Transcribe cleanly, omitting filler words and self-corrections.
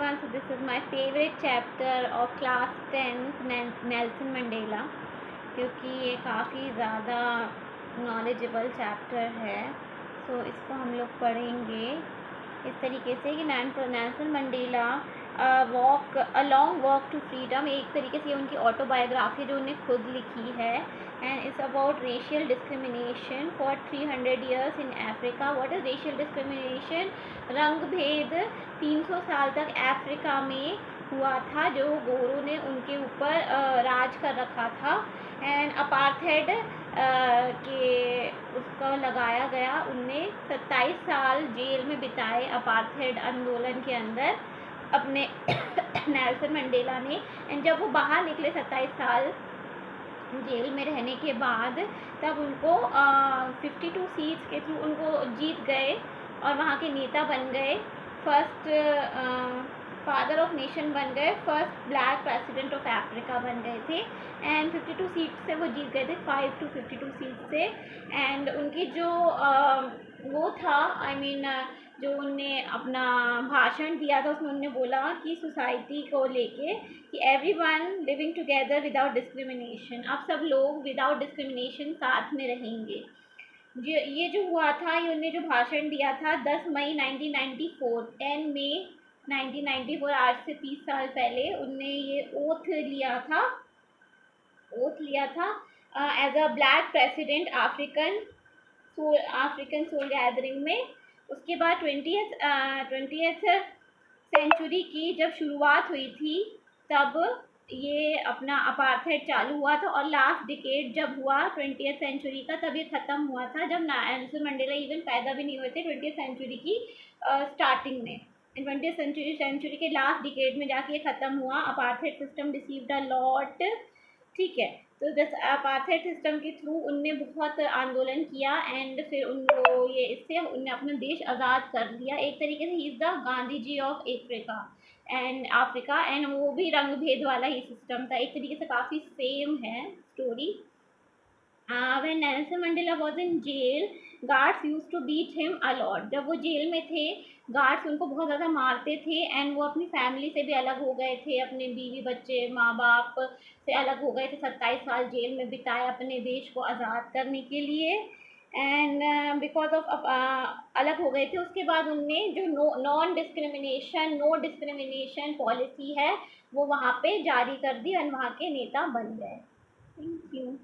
everyone, so this is my favorite chapter of class 10th Nelson Mandela, क्योंकि ये काफ़ी ज़्यादा नॉलेजेबल चैप्टर है। सो इसको हम लोग पढ़ेंगे इस तरीके से कि Nelson Mandela walk a long walk to freedom, एक तरीके से उनकी ऑटोबायोग्राफी जो उन्हें खुद लिखी है, and it's about racial discrimination for 300 years in Africa. What is racial discrimination? रंग भेद 300 साल तक अफ्रीका में हुआ था, जो गोरों ने उनके ऊपर राज कर रखा था, एंड अपार्थेड के उसको लगाया गया। उनने 27 साल जेल में बिताए अपार्थेड आंदोलन के अंदर अपने नेल्सन मंडेला ने। एंड जब वो बाहर निकले 27 साल जेल में रहने के बाद, तब उनको 52 सीट्स के थ्रू उनको जीत गए और वहाँ के नेता बन गए। फर्स्ट फादर ऑफ नेशन बन गए, first black president of Africa बन गए थे। एंड 52 सीट से वो जीत गए थे, 5 to 52 सीट से। एंड उनकी जो वो था, जो उनने अपना भाषण दिया था, उसमें उन्होंने बोला कि सोसाइटी को लेके कि everyone living together without discrimination, अब सब लोग विदाउट डिस्क्रिमिनेशन साथ में रहेंगे। ये जो हुआ था, ये उन्होंने जो भाषण दिया था 10 मई 1994, 10 मई 1994, आज से 30 साल पहले उनने ये ओथ लिया था as a black president African soul gathering में। उसके बाद 20th सेंचुरी की जब शुरुआत हुई थी, तब ये अपना अपार्थेड चालू हुआ था, और लास्ट डिकेड जब हुआ 20th सेंचुरी का, तब ये ख़त्म हुआ था, जब नेल्सन मंडेला इवन पैदा भी नहीं हुए थे 20th सेंचुरी की स्टार्टिंग में। 20th सेंचुरी के लास्ट डिकेड में जाके ये ख़त्म हुआ। Apartheid system deceived a lot, ठीक है। तो दिस अपार्थेड सिस्टम के थ्रू उनने बहुत आंदोलन किया, एंड फिर उनको ये इससे उनने अपना देश आज़ाद कर लिया। एक तरीके से he is the Gandhi ji of Africa, and वो भी रंग भेद वाला ही सिस्टम था, एक तरीके से काफ़ी सेम है story. When Nelson Mandela was in jail, guards used to beat him a lot. जब वो जेल में थे, गार्ड्स उनको बहुत ज़्यादा मारते थे, एंड वो अपनी फैमिली से भी अलग हो गए थे, अपने बीवी बच्चे माँ बाप से अलग हो गए थे। 27 साल जेल में बिताए अपने देश को आज़ाद करने के लिए, एंड बिकॉज ऑफ अलग हो गए थे। उसके बाद उनने जो नो डिस्क्रिमिनेशन पॉलिसी है, वो वहाँ पे जारी कर दी, एंड वहाँ के नेता बन गए। Thank you.